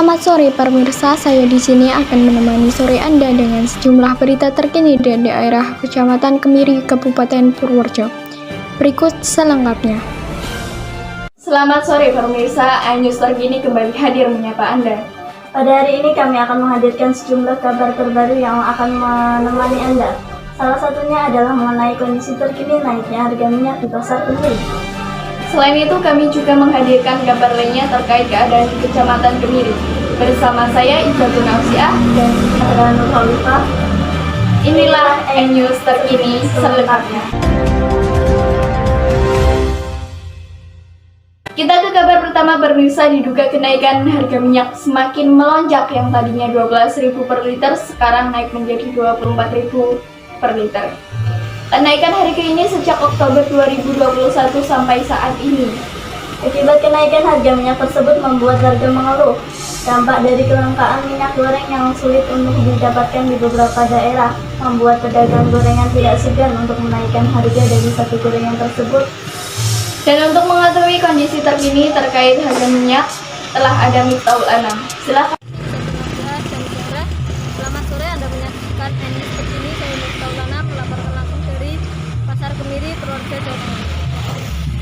Selamat sore pemirsa, saya di sini akan menemani sore Anda dengan sejumlah berita terkini dari daerah Kecamatan Kemiri, Kabupaten Purworejo. Berikut selengkapnya. Selamat sore pemirsa, iNews terkini kembali hadir menyapa Anda. Pada hari ini kami akan menghadirkan sejumlah kabar terbaru yang akan menemani Anda. Salah satunya adalah mengenai kondisi terkini naiknya harga minyak di pasar Kemiri. Selain itu, kami juga menghadirkan kabar lainnya terkait keadaan di Kecamatan Kemiri. Bersama saya Izzatun Ausiah Dan Nurul Khalifah. Inilah iNews terkini selengkapnya. Kita ke kabar pertama pemirsa, diduga kenaikan harga minyak semakin melonjak yang tadinya 12.000 per liter sekarang naik menjadi 24.000 per liter. Kenaikan harga ini sejak Oktober 2021 sampai saat ini. Akibat kenaikan harga minyak tersebut membuat warga mengeluh. Dampak dari kelangkaan minyak goreng yang sulit untuk didapatkan di beberapa daerah membuat pedagang gorengan tidak segan untuk menaikkan harga dari satu gorengan tersebut. Dan untuk mengetahui kondisi terkini terkait harga minyak, telah ada Miftahul Anam. Silakan. Selamat sore, Anda menyaksikan iNews terkini. Saya Miftahul Anam melaporkan langsung dari Pasar Kemiri, Purworejo, Jawa Tengah.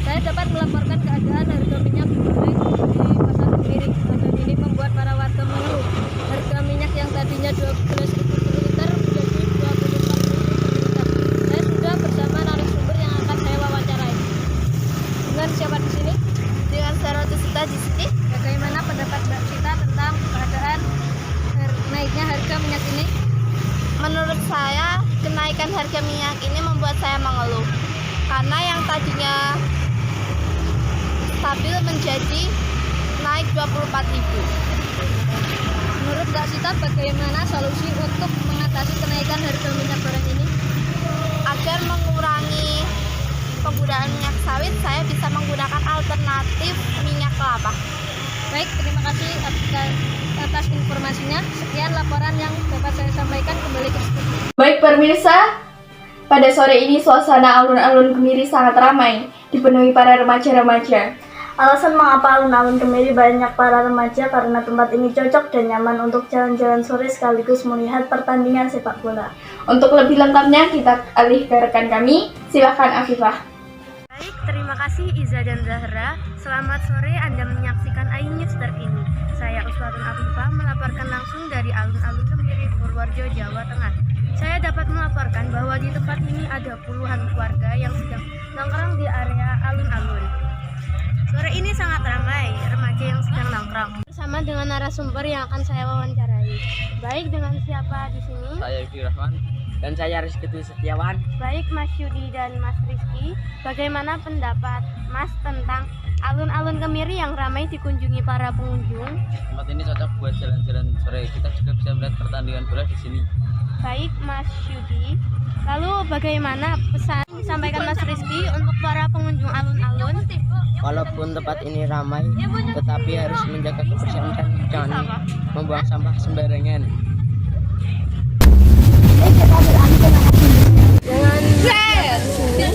Saya dapat melaporkan keadaan harga minyak goreng di Pasar Kemiri. Keadaan ini membuat para warga mengeluh. Harga minyak yang tadinya 12.000 per liter menjadi 24.000 per liter. Saya sudah bersama narasumber yang akan saya wawancarai. Dengan siapa di sini? Dengan saya Sita di sini. Bagaimana pendapat Mbak Sita tentang keadaan naiknya harga minyak ini? Menurut saya, kenaikan harga minyak ini membuat saya mengeluh. Karena yang tadinya stabil menjadi naik 24.000. Menurut Mbak Sita, bagaimana solusi untuk mengatasi kenaikan harga minyak goreng ini? Agar mengurangi penggunaan minyak sawit, saya bisa menggunakan alternatif minyak kelapa. Baik, terima kasih atas informasinya. Sekian laporan yang dapat saya sampaikan, kembali ke studio. Baik pemirsa, pada sore ini suasana alun-alun Kemiri sangat ramai, dipenuhi para remaja-remaja. Alasan mengapa alun-alun Kemiri banyak para remaja karena tempat ini cocok dan nyaman untuk jalan-jalan sore sekaligus melihat pertandingan sepak bola. Untuk lebih lengkapnya kita alih ke rekan kami, silakan Afifah. Baik, terima kasih Iza dan Zahra. Selamat sore, Anda menyaksikan iNews terkini. Saya Uswatun Afifah melaporkan langsung dari alun-alun Kemiri, Purworejo, Jawa Tengah. Saya dapat melaporkan bahwa di tempat ini ada puluhan warga yang sedang nongkrong di area alun-alun. Sore ini sangat ramai, remaja yang sedang nongkrong. Bersama dengan narasumber yang akan saya wawancarai. Baik, dengan siapa di sini? Saya Yudi Rahman. Dan saya Rizky Setiawan. Baik Mas Yudi dan Mas Rizky, bagaimana pendapat Mas tentang alun-alun Kemiri yang ramai dikunjungi para pengunjung? Tempat ini cocok buat jalan-jalan sore. Kita juga bisa melihat pertandingan bola di sini. Baik Mas Yudi, lalu bagaimana pesan disampaikan Mas Rizky untuk para pengunjung alun-alun? Walaupun tempat ini ramai, tetapi harus menjaga kebersihan dan jangan membuang sampah sembarangan.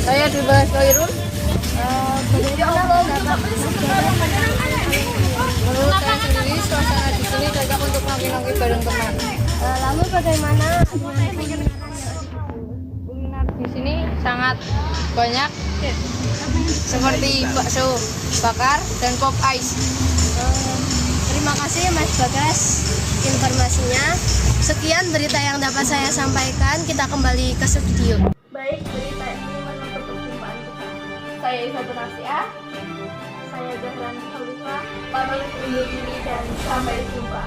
Saya dibahas Khairul. Menurut saya sendiri, suasana di sini cocok untuk nongki-nongki bareng teman. Lalu bagaimana Kuliner di sini sangat banyak, seperti bakso bakar dan pop ice. Terima kasih Mas Bagas informasinya. Sekian berita yang dapat saya sampaikan. Kita kembali ke studio. Baik, berita ini menutup perjumpaan kita. Saya Izzatun Ausiah, Saya Zahra Khalifah. pamit undur diri dan sampai jumpa.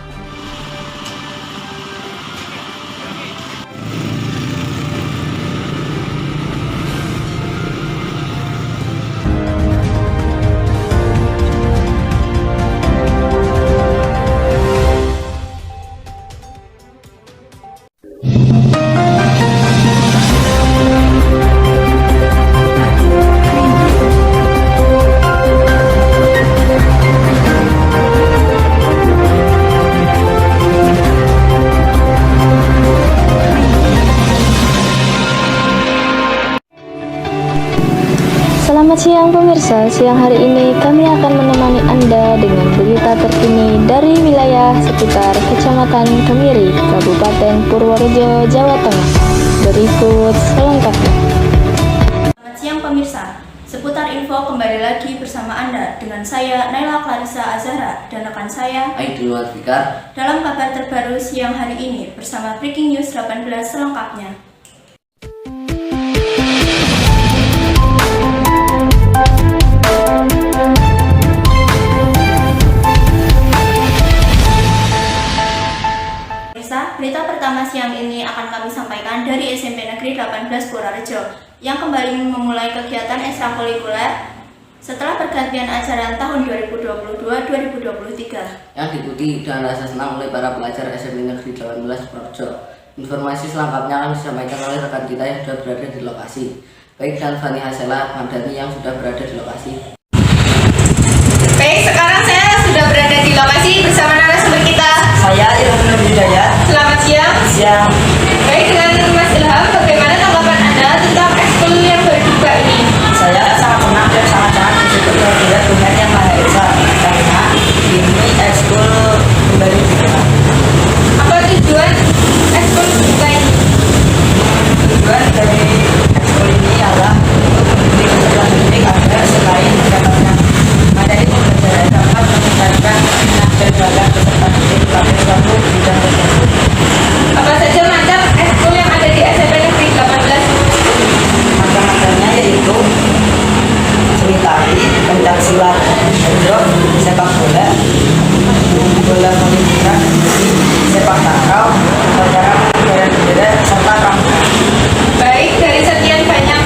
Selamat siang pemirsa, siang hari ini kami akan menemani Anda dengan berita terkini dari wilayah sekitar Kecamatan Kemiri, Kabupaten Purworejo, Jawa Tengah. Berikut selengkapnya. Selamat siang pemirsa, seputar info kembali lagi bersama Anda dengan saya Naila Clarissa Azhara dan rekan saya Aidil Fikar. dalam kabar terbaru siang hari ini bersama Breaking News 18 selengkapnya. Berita pertama siang ini akan kami sampaikan dari SMP Negeri 18 Purworejo yang kembali memulai kegiatan ekstrakurikuler setelah pergantian ajaran tahun 2022-2023 yang diikuti dengan rasa senang oleh para pelajar SMP Negeri 18 Purworejo. Informasi selengkapnya akan disampaikan oleh rekan kita yang sudah berada di lokasi. Baik, dan Fani Hasela Madani yang sudah berada di lokasi. Baik, sekarang saya sudah berada di lokasi bersama narasumber kita. Saya Ilham Hidayat. Selamat siang. Siang. Baik, dengan Mas Ilham, bagaimana tanggapan Anda tentang ekskul yang baru dibuka ini? Saya sangat senang dan sangat bersyukur kehadiran Tuhan Yang Maha Esa karena ini ekskul kembali dibuka. Apa tujuan ekskul dibuka ini? Tujuan dari ekskul ini adalah untuk mendidik kecerdasan pendidik agar selain mendapatkan materi pembelajaran dapat meningkatkan minat dan bakat peserta didik pada suatu bidang tertentu. Apa saja macam ekskul yang ada di SMP Negeri 18? Macam-macamnya yaitu seni tari, pencak silat, judo, sepak bola, bola voli putra, sepak takraw, upacara pengibaran bendera, serta pramuka. Baik, dari sekian banyak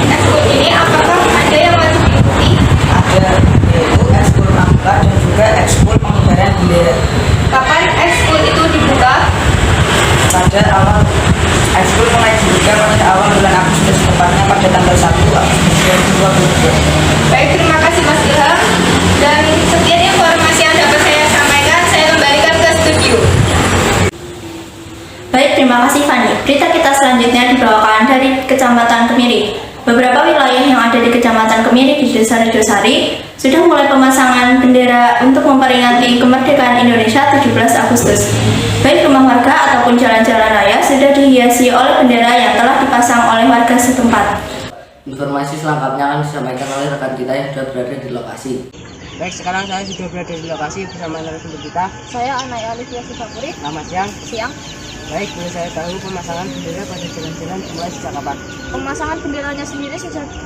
ekskul ini, apakah ada yang wajib diikuti? Ada yaitu ekskul pramuka dan juga ekskul pengibaran bendera. Kapan ekskul itu dibuka? Pada awal ekskul mulai dibuka pada awal bulan Agustus, tepatnya pada tanggal 1 Agustus 2022. Baik, terima kasih Mas Ilham. Dan sekian informasi yang dapat saya sampaikan, saya kembalikan ke studio. Baik, terima kasih Fani. Berita kita selanjutnya dibawakan dari Kecamatan Kemiri. Beberapa wilayah yang ada di Kecamatan Kemiri di Desa Redosari sudah mulai pemasangan bendera untuk memperingati kemerdekaan Indonesia 17 Agustus. Baik rumah warga ataupun jalan-jalan raya sudah dihiasi oleh bendera yang telah dipasang oleh warga setempat. Informasi selengkapnya akan disampaikan oleh rekan kita yang sudah berada di lokasi. Baik, sekarang saya sudah berada di lokasi bersama narasumber kita. Saya Anaya Alifia Sifakuri. Selamat siang. Siang. Baik, boleh saya tahu pemasangan bendera pada jalan-jalan dimulai sejak kapan? Pemasangan benderanya sendiri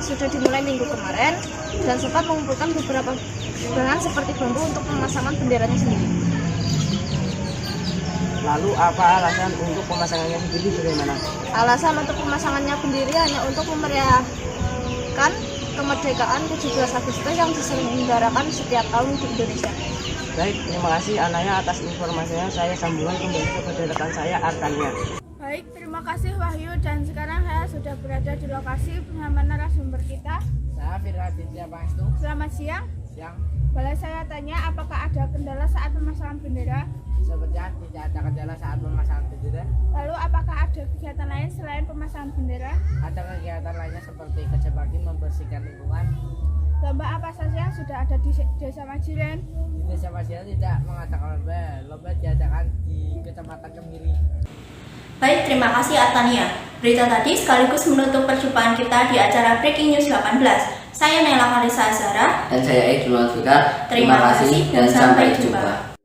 sudah dimulai minggu kemarin dan sempat mengumpulkan beberapa bahan seperti bambu untuk pemasangan benderanya sendiri. Lalu apa alasan untuk pemasangannya sendiri bagaimana? Alasan untuk pemasangannya sendiri hanya untuk memeriahkan kemerdekaan 17 Agustus yang diselenggarakan setiap tahun di Indonesia. Baik, terima kasih Anaya atas informasinya. Saya sambungan kembali kepada rekan saya Artania. Baik, terima kasih Wahyu, dan sekarang saya sudah berada di lokasi bersama narasumber kita. Saya Firda Bintia Pangestu. Selamat siang. Siang. Boleh saya tanya apakah ada kendala saat pemasangan bendera? Sepertinya tidak ada kendala saat pemasangan bendera. Lalu apakah ada kegiatan lain selain pemasangan bendera? Ada kegiatan lainnya seperti kerja bakti membersihkan lingkungan. Lomba apa saja yang sudah ada di Desa Majiren? Di Desa Majiren tidak mengadakan lomba diadakan di Kecamatan Kemiri. Baik, terima kasih Artania. Berita tadi sekaligus menutup perjumpaan kita di acara Breaking News 18. Saya Naila Clarissa Azhara. Dan saya Aidil Fikar. Terima kasih dan sampai jumpa.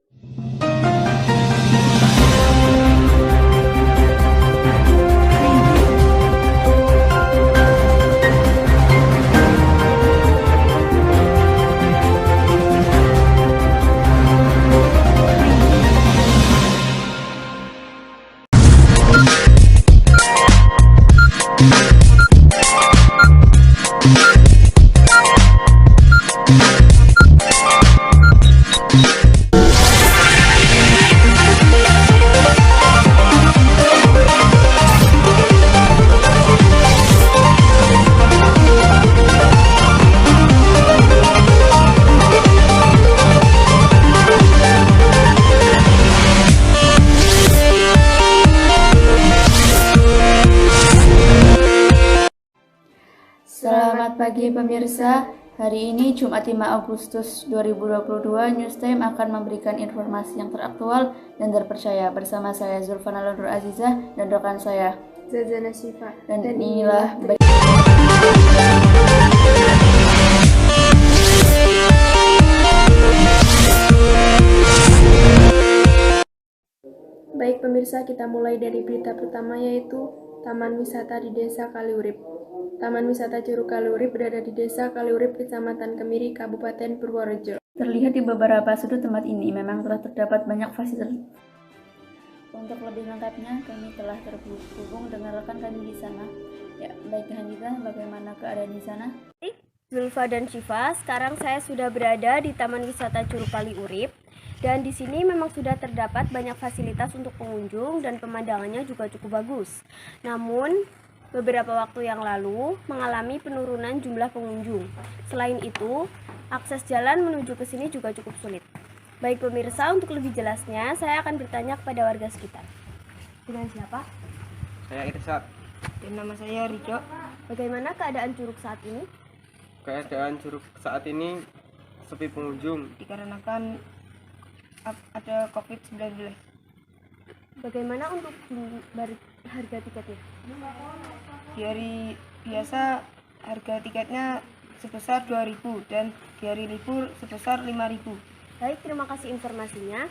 Selamat pagi pemirsa. Hari ini Jumat 5 Agustus 2022, Newstime akan memberikan informasi yang teraktual dan terpercaya bersama saya Zulfana Nur Azizah dan rekan saya Zazana Syifa. dan inilah Baik pemirsa, kita mulai dari berita pertama yaitu Taman Wisata di Desa Kaliurip. Taman Wisata Curug Kaliurip berada di Desa Kaliurip, Kecamatan Kemiri, Kabupaten Purworejo. terlihat di beberapa sudut tempat ini memang telah terdapat banyak fasilitas. Untuk lebih lengkapnya, kami telah terhubung dengan rekan kami di sana. Ya, baik Hanita, bagaimana keadaan di sana? Zulfa dan Syifa, sekarang saya sudah berada di Taman Wisata Curug Kaliurip. Dan di sini memang sudah terdapat banyak fasilitas untuk pengunjung dan pemandangannya juga cukup bagus. Namun, beberapa waktu yang lalu mengalami penurunan jumlah pengunjung. Selain itu, akses jalan menuju ke sini juga cukup sulit. Baik pemirsa, untuk lebih jelasnya, saya akan bertanya kepada warga sekitar. Dengan siapa? Saya Irsyad. Dan nama saya Rijo. Bagaimana keadaan curug saat ini? Keadaan curug saat ini sepi pengunjung dikarenakan ada COVID-19. Bagaimana untuk harga tiketnya? Di hari biasa harga tiketnya sebesar 2.000 dan di hari libur sebesar 5.000. Baik, terima kasih informasinya.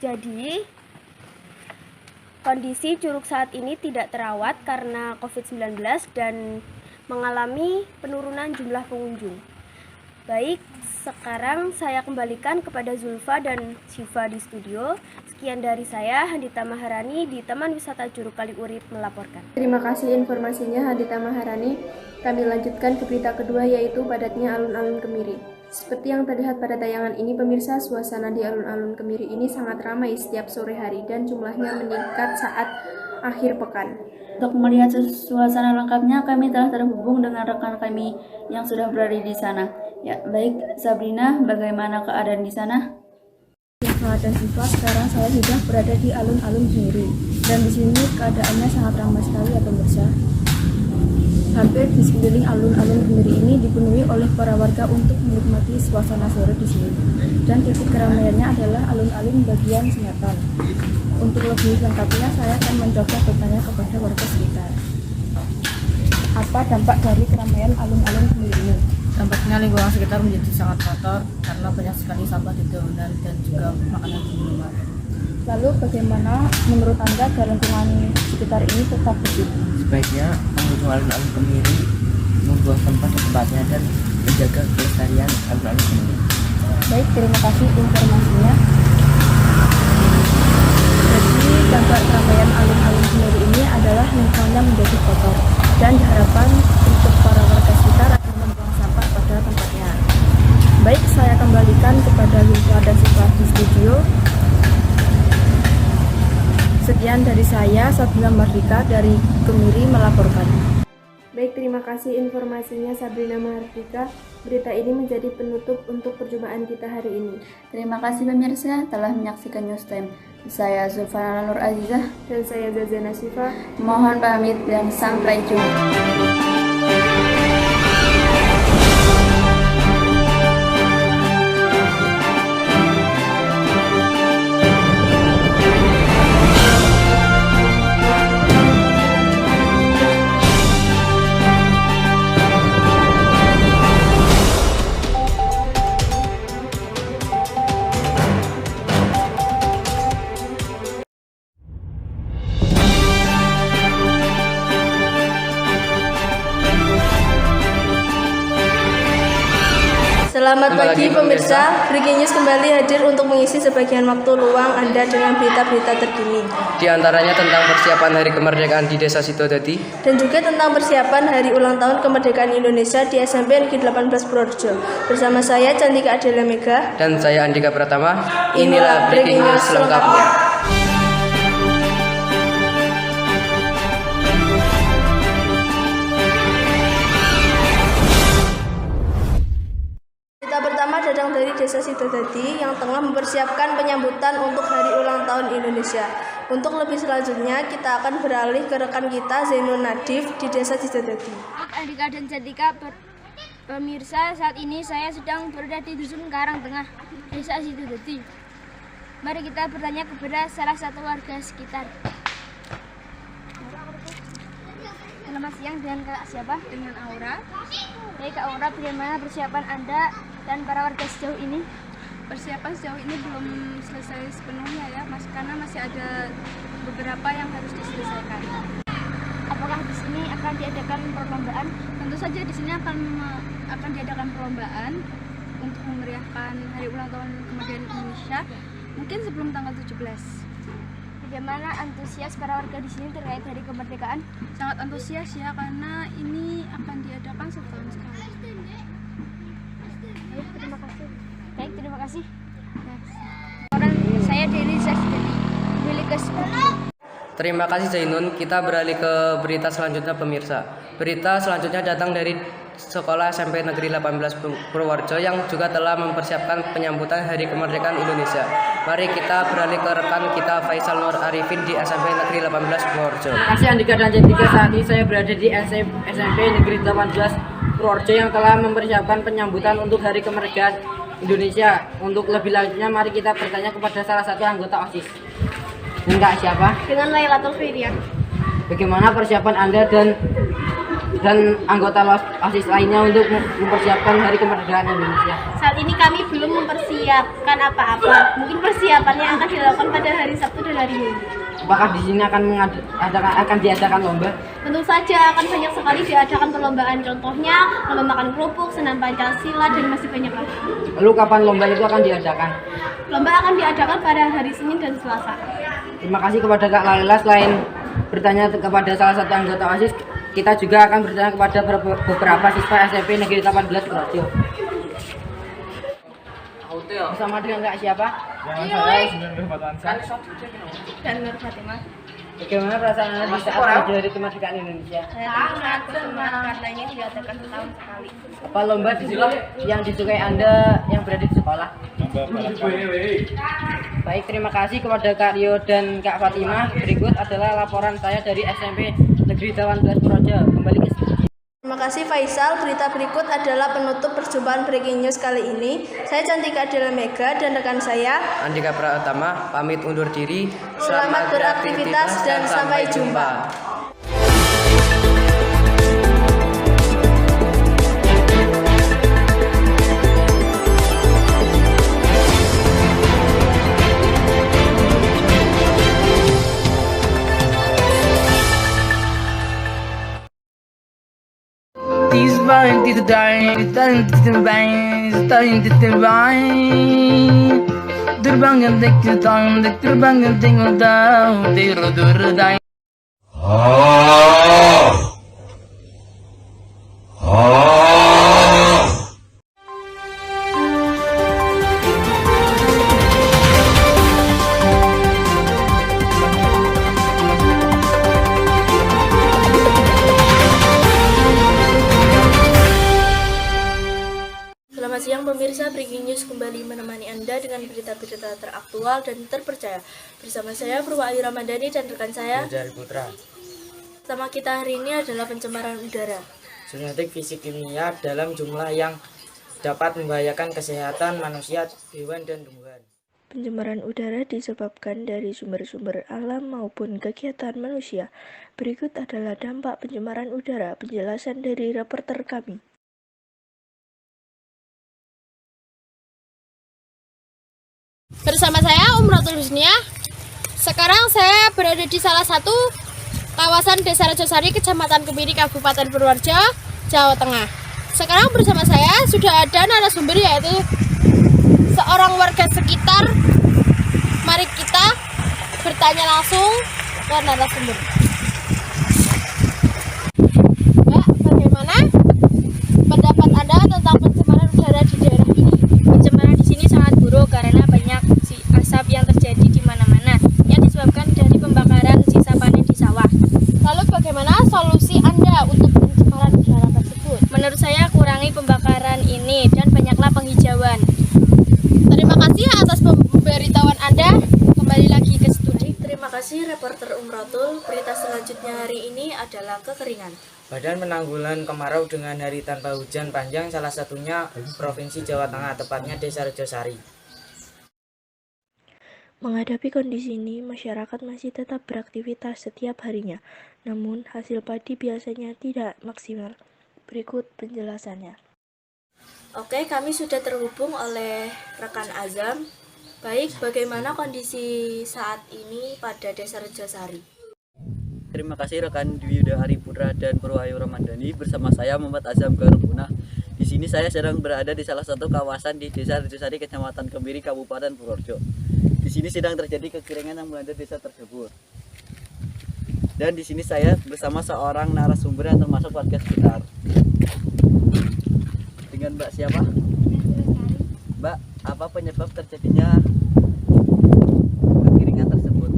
Jadi, kondisi curug saat ini tidak terawat karena COVID-19 dan mengalami penurunan jumlah pengunjung. Baik, sekarang saya kembalikan kepada Zulfa dan Syifa di studio. Sekian dari saya, Handita Maharani di Taman Wisata Curug Kaliurip melaporkan. Terima kasih informasinya Handita Maharani. Kami lanjutkan ke berita kedua yaitu padatnya alun-alun Kemiri. Seperti yang terlihat pada tayangan ini, pemirsa, suasana di alun-alun Kemiri ini sangat ramai setiap sore hari dan jumlahnya meningkat saat akhir pekan. Untuk melihat suasana lengkapnya, kami telah terhubung dengan rekan kami yang sudah berada di sana. Ya, baik Sabrina, bagaimana keadaan di sana? Dan Syifa, sekarang saya sudah berada di alun-alun Kemiri dan di sini keadaannya sangat ramai sekali ya pemirsa. Hampir di sekeliling alun-alun Kemiri ini dipenuhi oleh para warga untuk menikmati suasana sore di sini. Dan titik keramaiannya adalah alun-alun bagian selatan. Untuk lebih lengkapnya, saya akan mencoba bertanya kepada warga sekitar. Apa dampak dari keramaian alun-alun Kemiri ini? Dampaknya lingkungan sekitar menjadi sangat kotor karena banyak sekali sampah di jalanan dan juga makanan di minuman. Lalu bagaimana menurut Anda agar lingkungan sekitar ini tetap bersih? Sebaiknya pengunjung alun-alun Kemiri membuang sampah di tempatnya dan menjaga kelestarian alun-alun Kemiri. Baik, terima kasih informasinya. Jadi dampak keramaian alun-alun Kemiri ini adalah lingkungannya menjadi kotor dan diharapkan untuk para warga sekitar akan membuang sampah pada tempatnya. Baik, saya kembalikan kepada Zulfa dan Syifa di studio. Sekian dari saya, Sabrina Mardika dari Kemiri melaporkan. Baik, terima kasih informasinya Sabrina Mardika. Berita ini menjadi penutup untuk perjumpaan kita hari ini. Terima kasih pemirsa telah menyaksikan Newstime. Saya Zulfana Nur Azizah Dan saya Zazana Syifa. mohon pamit dan sampai jumpa. Selamat pagi pemirsa, Breaking News kembali hadir untuk mengisi sebagian waktu luang Anda dengan berita-berita terkini. Di antaranya tentang persiapan Hari Kemerdekaan di Desa Sidodadi dan juga tentang persiapan Hari Ulang Tahun Kemerdekaan Indonesia di SMP Negeri 18 Purworejo. Bersama saya Cantika Adela Mega dan saya Andika Pratama. Inilah Breaking News selengkapnya. Pertama datang dari Desa Sidodadi yang tengah mempersiapkan penyambutan untuk Hari Ulang Tahun Indonesia. Untuk lebih selanjutnya, kita akan beralih ke rekan kita Zainul Nadif di Desa Cidadadi. Andika dan Jantika, pemirsa, saat ini saya sedang berada di Dusun Karang Tengah, Desa Cidadadi. Mari kita bertanya kepada salah satu warga sekitar. Selamat siang, dengan Kak siapa? Dengan Aura. Baik Kak Aura, bagaimana persiapan Anda dan para warga sejauh ini? Persiapan sejauh ini belum selesai sepenuhnya ya Mas, karena masih ada beberapa yang harus diselesaikan. Apakah di sini akan diadakan perlombaan? Tentu saja di sini akan diadakan perlombaan untuk memeriahkan hari ulang tahun kemerdekaan Indonesia, mungkin sebelum tanggal 17. Bagaimana antusias para warga di sini terkait hari kemerdekaan? Sangat antusias ya, karena ini akan diadakan setahun sekali. Terima kasih. Baik, terima kasih. Orang saya dari Cidadadi, milik Terima kasih Zainun. Kita beralih ke berita selanjutnya pemirsa. Berita selanjutnya datang dari Sekolah SMP Negeri 18 Purworejo yang juga telah mempersiapkan penyambutan Hari Kemerdekaan Indonesia. Mari kita beralih ke rekan kita Faisal Nur Arifin di SMP Negeri 18 Purworejo. Terima kasih Andika dan Jantika. Saat ini saya berada di SMP Negeri 18 Purworejo yang telah mempersiapkan penyambutan untuk Hari Kemerdekaan Indonesia. Untuk lebih lanjutnya, mari kita bertanya kepada salah satu anggota OSIS. Enggak siapa? Dengan Lailatul Firiyah. Bagaimana persiapan Anda dan anggota OSIS lainnya untuk mempersiapkan Hari Kemerdekaan Indonesia? Saat ini kami belum mempersiapkan apa-apa. Mungkin persiapannya akan dilakukan pada hari Sabtu dan hari Minggu. Apakah di sini akan diadakan lomba? Tentu saja akan banyak sekali diadakan perlombaan. Contohnya lomba makan kerupuk, senam Pancasila, dan masih banyak lagi. Lalu kapan lomba itu akan diadakan? Lomba akan diadakan pada hari Senin dan Selasa. Terima kasih kepada Kak Laila. Selain bertanya kepada salah satu anggota OSIS, kita juga akan bertanya kepada beberapa siswa SMP Negeri 18 Purworejo. Bersama dengan Kak siapa? Dan Nur Fatimah. Bagaimana perasaan Anda di saat Hari Kemerdekaan Indonesia? Saya sangat bersemangat karena ini diadakan setahun sekali. Apa lomba di sini yang disukai Anda yang berada di sekolah? Baik, terima kasih kepada Kak Rio dan Kak Fatimah. Berikut adalah laporan saya dari SMP Negeri 18 Purworejo. Kembali ke studio. Terima kasih Faisal. Berita berikut adalah penutup perjumpaan Breaking News kali ini. Saya Cantika Adela Mega dan rekan saya Andika Pratama pamit undur diri. Selamat beraktivitas dan sampai jumpa. Terbang tinggal tahu tidur dai. Selamat siang pemirsa, Breaking News kembali menemani Anda dengan berita-berita teraktual dan terpercaya. Bersama saya Purwaayu Ramadhani dan rekan saya Jari Putra. Tema kita hari ini adalah pencemaran udara. Genetik fisik kimia dalam jumlah yang dapat membahayakan kesehatan manusia, hewan, dan tumbuhan. Pencemaran udara disebabkan dari sumber-sumber alam maupun kegiatan manusia. Berikut adalah dampak pencemaran udara, penjelasan dari reporter kami. Bersama saya Umratul Husnia. Sekarang saya berada di salah satu kawasan Desa Rejosari, Kecamatan Kemiri, Kabupaten Purworejo, Jawa Tengah. Sekarang bersama saya sudah ada narasumber, yaitu seorang warga sekitar. Mari kita bertanya langsung ke narasumber. Mbak, bagaimana pendapat Anda tentang pencemaran udara di daerah ini? Pencemaran di sini sangat buruk karena banyak asap yang terjadi di mana-mana yang disebabkan dari pembakaran sisa panen di sawah. Lalu bagaimana solusi Anda untuk pencemaran udara tersebut? Menurut saya kurangi pembakaran ini dan banyaklah penghijauan. Terima kasih atas pemberitahuan Anda. Kembali lagi ke studi. Terima kasih reporter Umrotul. Berita selanjutnya hari ini adalah kekeringan. Badan Penanggulangan Kemarau dengan hari tanpa hujan panjang, salah satunya Provinsi Jawa Tengah, tepatnya Desa Rejosari. Menghadapi kondisi ini, masyarakat masih tetap beraktivitas setiap harinya, namun hasil padi biasanya tidak maksimal. Berikut penjelasannya. Oke, kami sudah terhubung oleh rekan Azam. Baik, bagaimana kondisi saat ini pada Desa Rejosari? Terima kasih rekan Dwi Yuda Ariputra dan Purwahyu Ramadhani. Bersama saya Muhammad Azam Garumuna. Di sini saya sedang berada di salah satu kawasan di Desa Rejosari, Kecamatan Kemiri, Kabupaten Purworejo. Di sini sedang terjadi kekeringan yang melanda desa tersebut. Dan di sini saya bersama seorang narasumber yang termasuk warga sekitar. Dengan Mbak siapa? Mbak, apa penyebab terjadinya kekeringan tersebut?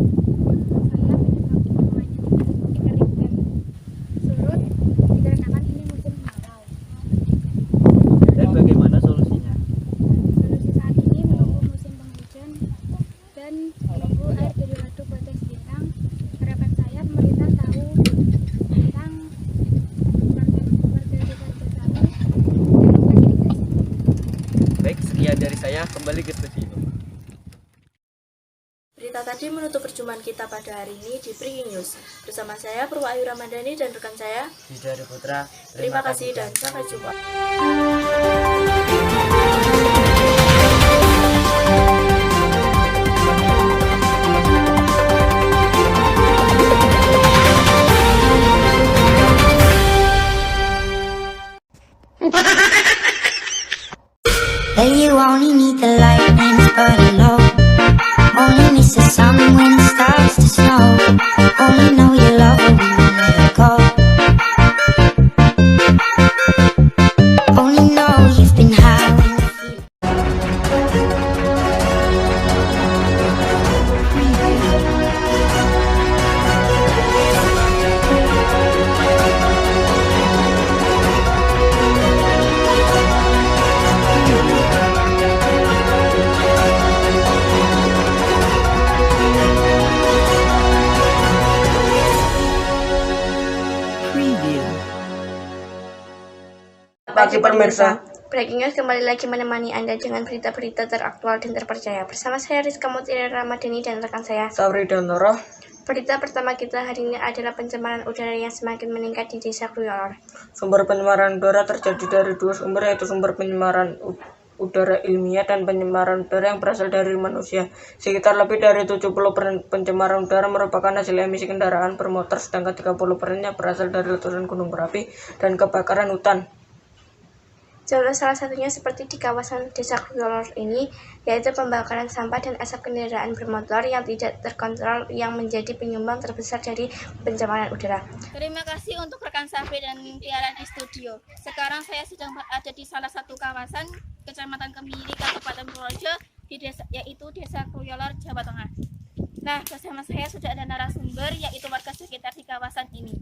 Dan bagaimana solusinya? Solusi saat ini menunggu musim penghujan dan menunggu air dari waduk Batas Bintang. Harapan saya pemerintah tahu tentang warga desa Rejosari dan irigasi. Baik, sekian dari saya, kembali ke studio. Berita tadi menutup perjumpaan kita pada hari ini di Breaking News. Bersama saya Purwahyu Ramadhani dan rekan saya Yuda Ariputra. Terima kasih dan sampai jumpa. Well, you only need the light when it's burning low. Only miss the sun when it starts to snow. Only know you love her when you let her go. Only know you've been high when you feel. Pagi pemirsa. Breaking News kembali lagi menemani Anda dengan berita-berita teraktual dan terpercaya. Bersama saya Rizka Mutiara Ramadhani dan rekan saya Sabri dan Nurah. Berita pertama kita hari ini adalah pencemaran udara yang semakin meningkat di Desa Kruyolor. Sumber pencemaran udara terjadi dari dua sumber, yaitu sumber pencemaran udara ilmiah dan pencemaran udara yang berasal dari manusia. Sekitar lebih dari 70% pencemaran udara merupakan hasil emisi kendaraan bermotor, sedangkan 30%-nya berasal dari letusan gunung berapi dan kebakaran hutan. Contoh salah satunya seperti di kawasan Desa Kruyolor ini, yaitu pembakaran sampah dan asap kendaraan bermotor yang tidak terkontrol yang menjadi penyumbang terbesar dari pencemaran udara. Terima kasih untuk rekan Safi dan Tiara di studio. Sekarang saya sedang berada di salah satu kawasan Kecamatan Kemiri, Kabupaten Purworejo, yaitu Desa Kruyolor, Jawa Tengah. Nah, bersama saya sudah ada narasumber, yaitu warga sekitar di kawasan ini.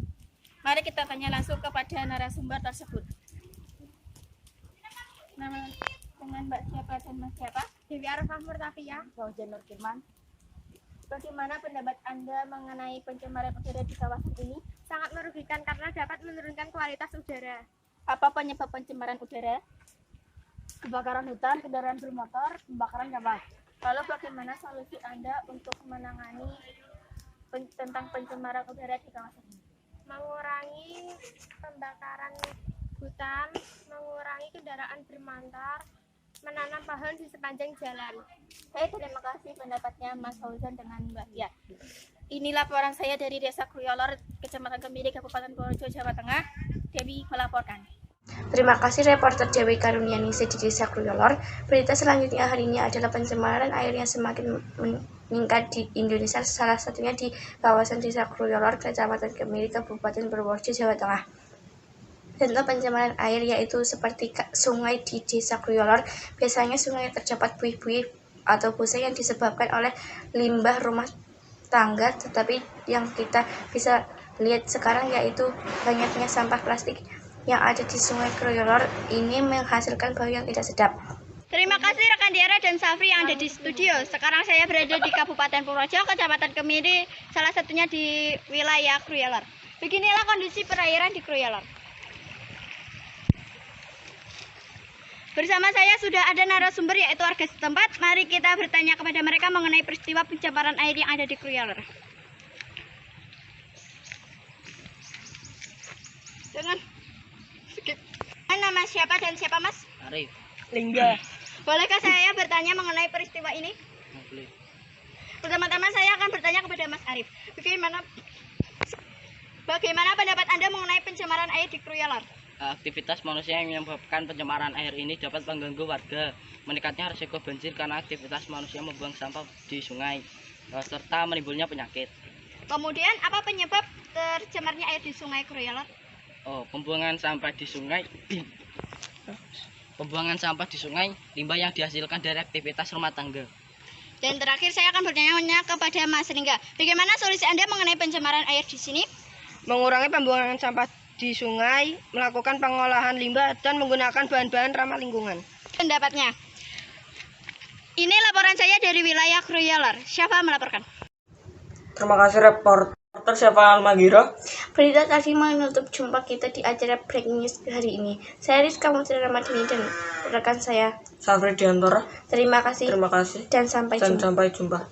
Mari kita tanya langsung kepada narasumber tersebut. Nama dengan Mbak siapa dan Mas siapa? Dewi Arafah Murtafiyah. Janur Firman. Bagaimana pendapat Anda mengenai pencemaran udara di kawasan ini? Sangat merugikan karena dapat menurunkan kualitas udara. Apa penyebab pencemaran udara? Kebakaran hutan, kendaraan bermotor, pembakaran sampah. Lalu bagaimana solusi Anda untuk menangani tentang pencemaran udara di kawasan ini? Mengurangi pembakaran hutan, mengurangi kendaraan bermotor, menanam pohon di sepanjang jalan. Terima kasih pendapatnya Mas Fauzan dengan Mbak Tia. Ini laporan saya dari Desa Kruyolor, Kecamatan Kemiri, Kabupaten Purworejo, Jawa Tengah. Dewi melaporkan. Terima kasih reporter Dewi Karunianingsih di Desa Kruyolor. Berita selanjutnya hari ini adalah pencemaran air yang semakin meningkat di Indonesia, salah satunya di kawasan Desa Kruyolor, Kecamatan Kemiri, Kabupaten Purworejo, Jawa Tengah. Contoh pencemaran air yaitu seperti sungai di Desa Kruyolor. Biasanya sungai terdapat buih-buih atau busa yang disebabkan oleh limbah rumah tangga, tetapi yang kita bisa lihat sekarang yaitu banyaknya sampah plastik yang ada di sungai Kruyolor ini menghasilkan bau yang tidak sedap. Terima kasih rekan Diara dan Safri yang ada di studio. Sekarang saya berada di Kabupaten Purworejo, Kecamatan Kemiri, salah satunya di wilayah Kruyolor. Beginilah kondisi perairan di Kruyolor. Bersama saya sudah ada narasumber yaitu warga setempat. Mari kita bertanya kepada mereka mengenai peristiwa pencemaran air yang ada di Kruyolor. Jangan skip. Nama siapa dan siapa Mas? Arif. Lingga. Bolehkah saya bertanya mengenai peristiwa ini? Boleh. Pertama-tama saya akan bertanya kepada Mas Arif. Bagaimana pendapat Anda mengenai pencemaran air di Kruyolor? Aktivitas manusia yang menyebabkan pencemaran air ini dapat mengganggu warga. Meningkatnya risiko banjir karena aktivitas manusia membuang sampah di sungai serta menimbulnya penyakit. Kemudian apa penyebab tercemarnya air di Sungai Kruyolor? Pembuangan sampah di sungai. Pembuangan sampah di sungai, limbah yang dihasilkan dari aktivitas rumah tangga. Dan terakhir saya akan bertanya kepada Mas Ringga. Bagaimana solusi Anda mengenai pencemaran air di sini? Mengurangi pembuangan sampah di sungai, melakukan pengolahan limbah, dan menggunakan bahan-bahan ramah lingkungan. Pendapatnya. Ini laporan saya dari wilayah Kruyolor. Siapa melaporkan? Terima kasih reporter siapa Almagiro. Berita tadi menutup jumpa kita di acara Breaking News hari ini. Saya Rizka Mutri Ramadhani dan rekan saya Safri Diantara. Terima kasih dan sampai jumpa.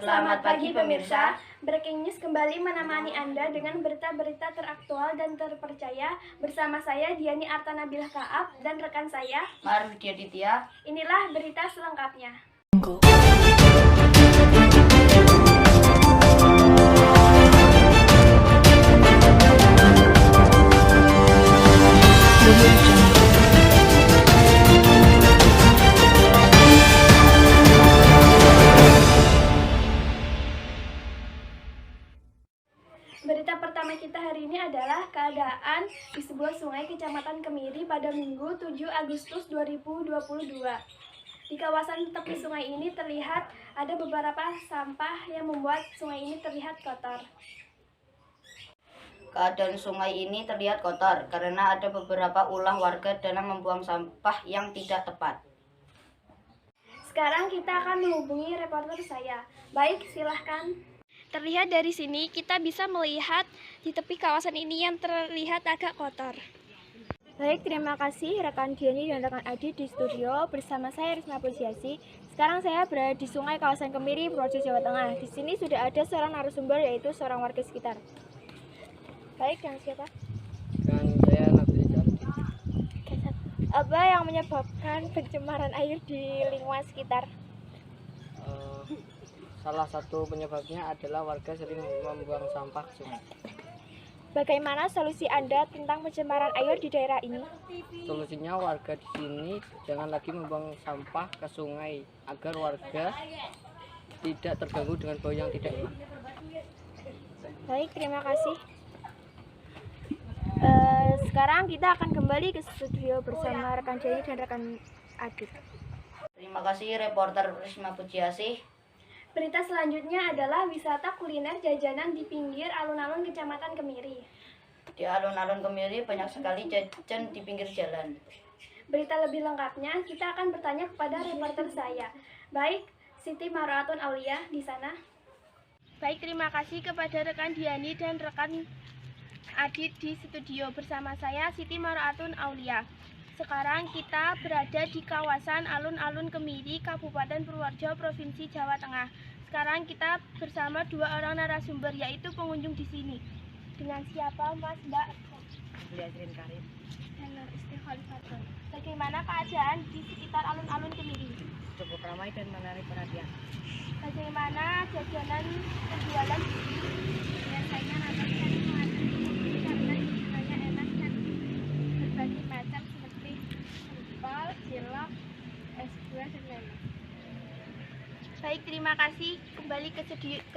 Selamat pagi pemirsa, Breaking News kembali menemani Anda dengan berita-berita teraktual dan terpercaya bersama saya Diani Artanabilah Kaab dan rekan saya Mar Widya Ditya. Inilah berita selengkapnya. Berita pertama kita hari ini adalah keadaan di sebuah sungai Kecamatan Kemiri pada Minggu 7 Agustus 2022. Di kawasan tepi sungai ini terlihat ada beberapa sampah yang membuat sungai ini terlihat kotor. Keadaan sungai ini terlihat kotor karena ada beberapa ulah warga dalam membuang sampah yang tidak tepat. Sekarang kita akan menghubungi reporter saya. Baik, silahkan. Terlihat dari sini, kita bisa melihat di tepi kawasan ini yang terlihat agak kotor. Baik, terima kasih rekan Diani dan rekan Adi di studio. Bersama saya Risma Pujiasi. Sekarang saya berada di sungai kawasan Kemiri, Purworejo, Jawa Tengah. Di sini sudah ada seorang narasumber, yaitu seorang warga sekitar. Baik, dan siapa? Dan saya Nabil Jaldi. Apa yang menyebabkan pencemaran air di lingkungan sekitar? Salah satu penyebabnya adalah warga sering membuang sampah ke sungai. Bagaimana solusi Anda tentang pencemaran air di daerah ini? Solusinya warga di sini jangan lagi membuang sampah ke sungai agar warga tidak terganggu dengan bau yang tidak enak. Baik, terima kasih. Sekarang kita akan kembali ke studio bersama rekan Jenny dan rekan Adit. Terima kasih reporter Risma Pujiasi. Berita selanjutnya adalah wisata kuliner jajanan di pinggir alun-alun Kecamatan Kemiri. Di alun-alun Kemiri banyak sekali jajan di pinggir jalan. Berita lebih lengkapnya kita akan bertanya kepada reporter saya. Baik, Siti Maroatun Aulia di sana. Baik, terima kasih kepada rekan Diani dan rekan Adit di studio. Bersama saya Siti Maroatun Aulia. Sekarang kita berada di kawasan alun-alun Kemiri, Kabupaten Purworejo, Provinsi Jawa Tengah. Sekarang kita bersama dua orang narasumber, yaitu pengunjung di sini. Dengan siapa, Mas, Mbak? Liazrin Karim. Hello, Istighfar. Bagaimana keadaan di sekitar alun-alun Kemiri? Cukup ramai dan menarik perhatian. Bagaimana jajanan penjualan? Biasanya ramai dan mengantri karena hanya enak dan berbagai macam seperti empal, cilok, es buah, dan lain-lain. Baik, terima kasih. Kembali ke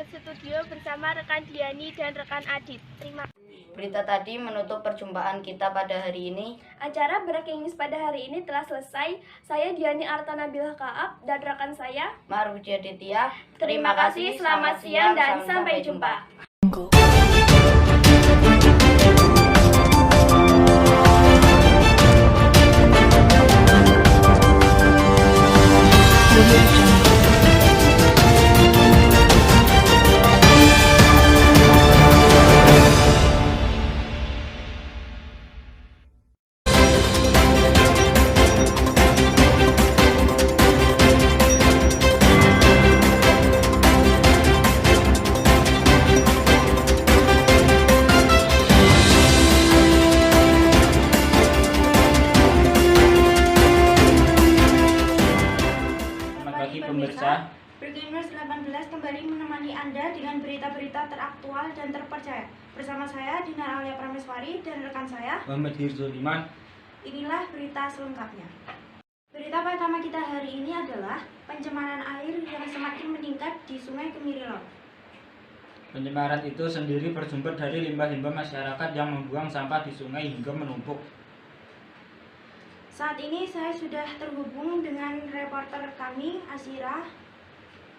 studio bersama rekan Diani dan rekan Adit. Terima kasih. Berita tadi menutup perjumpaan kita pada hari ini. Acara Breaking News pada hari ini telah selesai. Saya Diani Artanabilah Kaab dan rekan saya Marwudi Aditya. Terima kasih, selamat siang dan sampai jumpa. Pemirsa, Breaking News 18 kembali menemani Anda dengan berita-berita teraktual dan terpercaya. Bersama saya, Dinar Alia Prameswari, dan rekan saya, Muhammad Hirzul Iman. Inilah berita selengkapnya. Berita pertama kita hari ini adalah pencemaran air yang semakin meningkat di Sungai Kemirilor. Pencemaran itu sendiri bersumber dari limbah-limbah masyarakat yang membuang sampah di sungai hingga menumpuk. Saat ini saya sudah terhubung dengan reporter kami, Asira.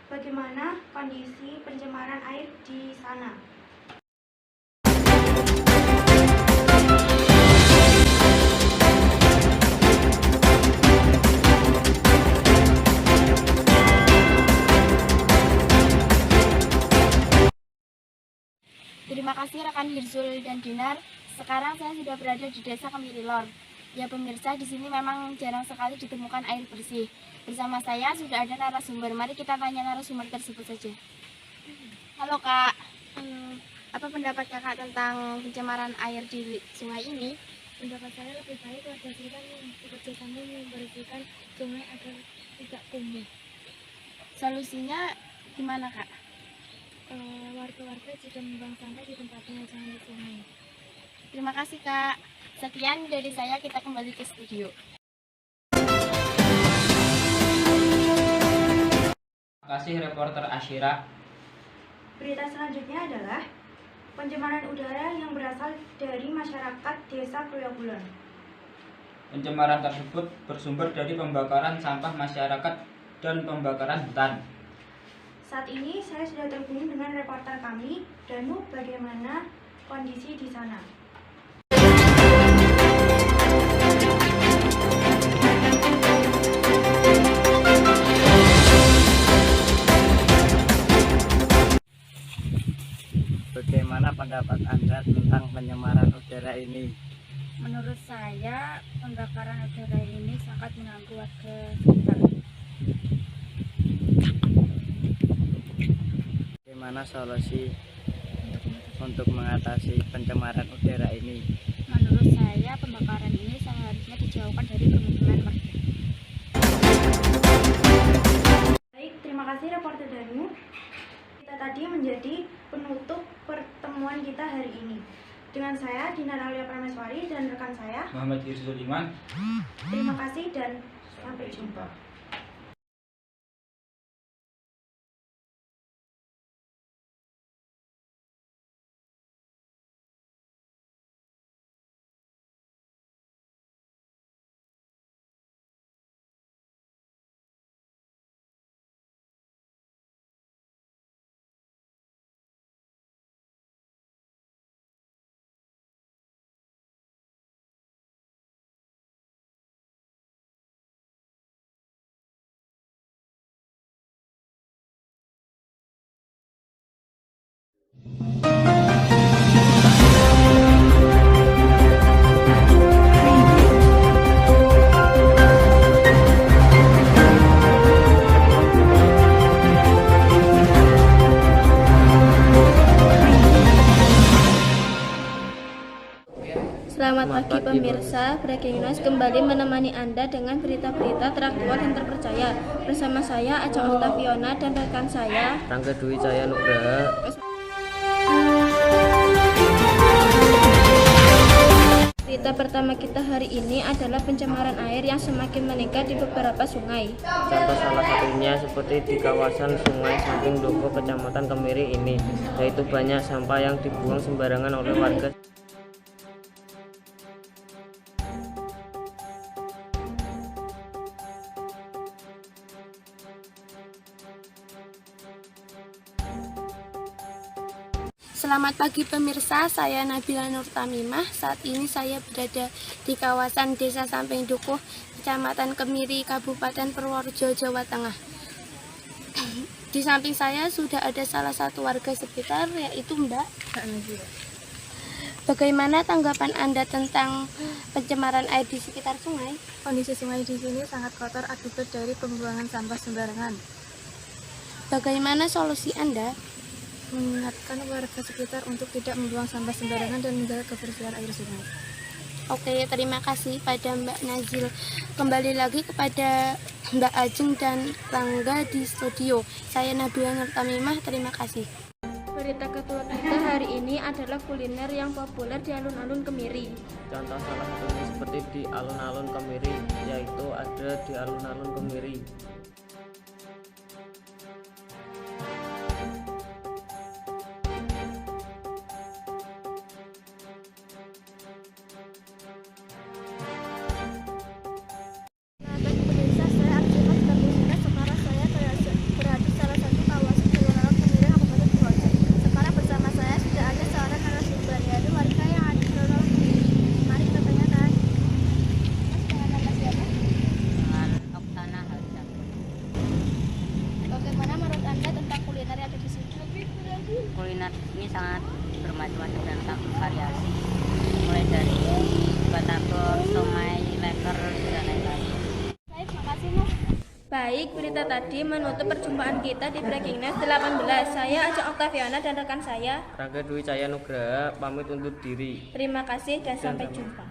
Bagaimana kondisi pencemaran air di sana? Terima kasih rekan Hirzul dan Dinar. Sekarang saya sudah berada di Desa Kemirilor. Ya pemirsa, di sini memang jarang sekali ditemukan air bersih. Bersama saya sudah ada narasumber. Mari kita tanya narasumber tersebut saja. Halo Kak. Apa pendapat Kakak tentang pencemaran air di sungai ini? Pendapat saya lebih baik warga sekitar bekerja sama membersihkan sungai agar tidak kumuh. Solusinya gimana Kak? Warga-warga jika membuang sampah di tempatnya, jangan di sungai. Terima kasih Kak. Sekian dari saya, kita kembali ke studio. Terima kasih reporter Asyira. Berita selanjutnya adalah pencemaran udara yang berasal dari masyarakat Desa Kroyobulan. Pencemaran tersebut bersumber dari pembakaran sampah masyarakat dan pembakaran hutan. Saat ini saya sudah terhubung dengan reporter kami, Danu. Bagaimana kondisi di sana? Bagaimana pendapat Anda tentang pencemaran udara ini? Menurut saya, pembakaran udara ini sangat mengganggu warga sekitar. Bagaimana solusi untuk mengatasi pencemaran udara ini? Menurut saya, pembakaran ini seharusnya dijauhkan dari permukiman warga. Baik, terima kasih reporter Danu. Kita tadi menjadi penutup pertemuan kita hari ini. Dengan saya, Dinar Alia Prameswari, dan rekan saya, Muhammad Hirzul Iman. Terima kasih dan sampai jumpa. Selamat pagi pemirsa, Breaking News kembali menemani Anda dengan berita-berita teraktual dan terpercaya. Bersama saya Aca Oktaviona dan rekan saya Rangga Dwi Cahaya Nugraha. Berita pertama kita hari ini adalah pencemaran air yang semakin meningkat di beberapa sungai. Contoh salah satunya seperti di kawasan Sungai Samping Doko, Kecamatan Kemiri ini, yaitu banyak sampah yang dibuang sembarangan oleh warga. Selamat pagi pemirsa, saya Nabila Nur Tamimah. Saat ini saya berada di kawasan Desa Samping Dukuh, Kecamatan Kemiri, Kabupaten Purworejo, Jawa Tengah. Di samping saya sudah ada salah satu warga sekitar, yaitu Mbak. Bagaimana tanggapan Anda tentang pencemaran air di sekitar sungai? Kondisi sungai di sini sangat kotor akibat dari pembuangan sampah sembarangan. Bagaimana solusi Anda? Mengingatkan warga sekitar untuk tidak membuang sampah sembarangan dan menjaga kebersihan air sungai. Oke, terima kasih pada Mbak Nazil. Kembali lagi kepada Mbak Ajeng dan Rangga di studio. Saya Nabila Nur Tamimah, terima kasih. Berita kedua kita hari ini adalah kuliner yang populer di alun-alun Kemiri. Contoh salah satunya seperti di alun-alun Kemiri, yaitu ada di alun-alun Kemiri. Kuliner ini sangat bermacam-macam dan sangat variasi, mulai dari batagor, somai, leker, dan lain-lain. Baik, berita tadi menutup perjumpaan kita di Breaking News 18. Saya Aca Oktaviana dan rekan saya Rangga Dwi Cahaya Nugraha pamit undur diri. Terima kasih dan sampai jumpa.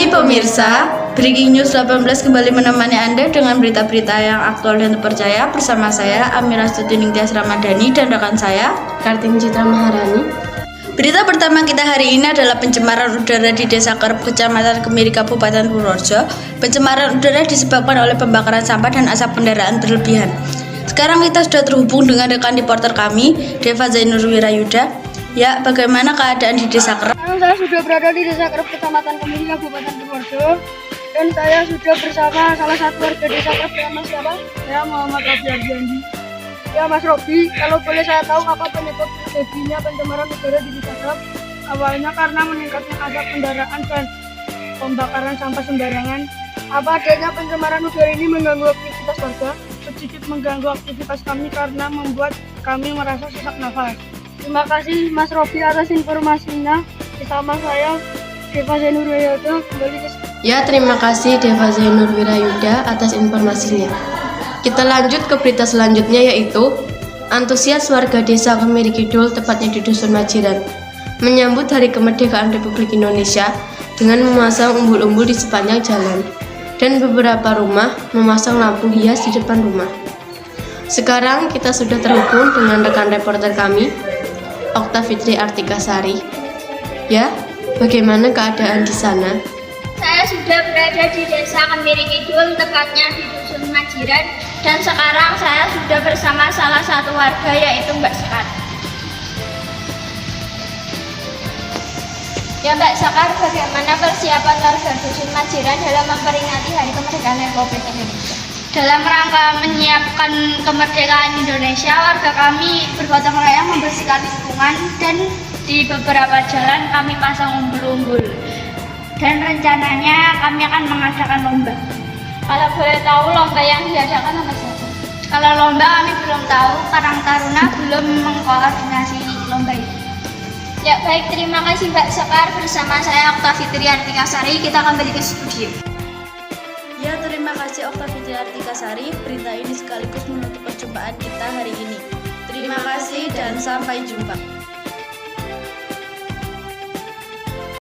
Pemirsa, Breaking News 18 kembali menemani Anda dengan berita-berita yang aktual dan terpercaya bersama saya Amira Stuti Ningtyas Ramadhani dan rekan saya Kartini Citra Maharani. Berita pertama kita hari ini adalah pencemaran udara di Desa Kerep, Kecamatan Kemiri, Kabupaten Purworejo. Pencemaran udara disebabkan oleh pembakaran sampah dan asap kendaraan berlebihan. Sekarang kita sudah terhubung dengan rekan reporter kami, Deva Zainur Wirayuda. Ya, bagaimana keadaan di Desa Kerep? Saya sudah berada di Desa Kerep, Kecamatan Kemiri, Kabupaten Purworejo, dan saya sudah bersama salah satu warga Desa Kerep. Nama siapa? Saya Muhammad Robi Arjandi. Ya, Mas Robi, kalau boleh saya tahu apa penyebab terjadinya pencemaran udara di Desa Kerep? Awalnya karena meningkatnya asap kendaraan dan pembakaran sampah sembarangan. Apa adanya pencemaran udara ini mengganggu aktivitas warga? Sedikit mengganggu aktivitas kami karena membuat kami merasa sesak nafas. Terima kasih Mas Robi atas informasinya. Bersama saya Deva Zainur Wirayuda kembali ke... Ya, terima kasih Deva Zainur Wirayuda atas informasinya. Kita lanjut ke berita selanjutnya, yaitu antusias warga Desa Kemiri Kidul, tepatnya di Dusun Majiran, menyambut Hari Kemerdekaan Republik Indonesia dengan memasang umbul-umbul di sepanjang jalan dan beberapa rumah memasang lampu hias di depan rumah. Sekarang kita sudah terhubung dengan rekan reporter kami, Okta Fitri Artikasari. Ya, bagaimana keadaan di sana? Saya sudah berada di Desa Kemiri Kidul, tepatnya di Dusun Majiran, Dan sekarang saya sudah bersama salah satu warga yaitu Mbak Sekar. Ya Mbak Sekar, bagaimana persiapan warga Dusun Majiran dalam memperingati Hari Kemerdekaan Republik Indonesia? Dalam rangka menyiapkan kemerdekaan Indonesia, warga kami bergotong royong membersihkan lingkungan dan di beberapa jalan kami pasang umbul-umbul. Dan rencananya kami akan mengadakan lomba. Kalau boleh tahu lomba yang diadakan apa saja? Kalau lomba kami belum tahu, Karang Taruna belum mengkoordinasi lomba itu. Ya baik, terima kasih Mbak Sekar. Bersama saya Oktavitri Artikasari, kita kembali ke studio. Ya, terima kasih Oktavitri Artikasari. Berita ini sekaligus menutup perjumpaan kita hari ini. Terima kasih dan sampai jumpa.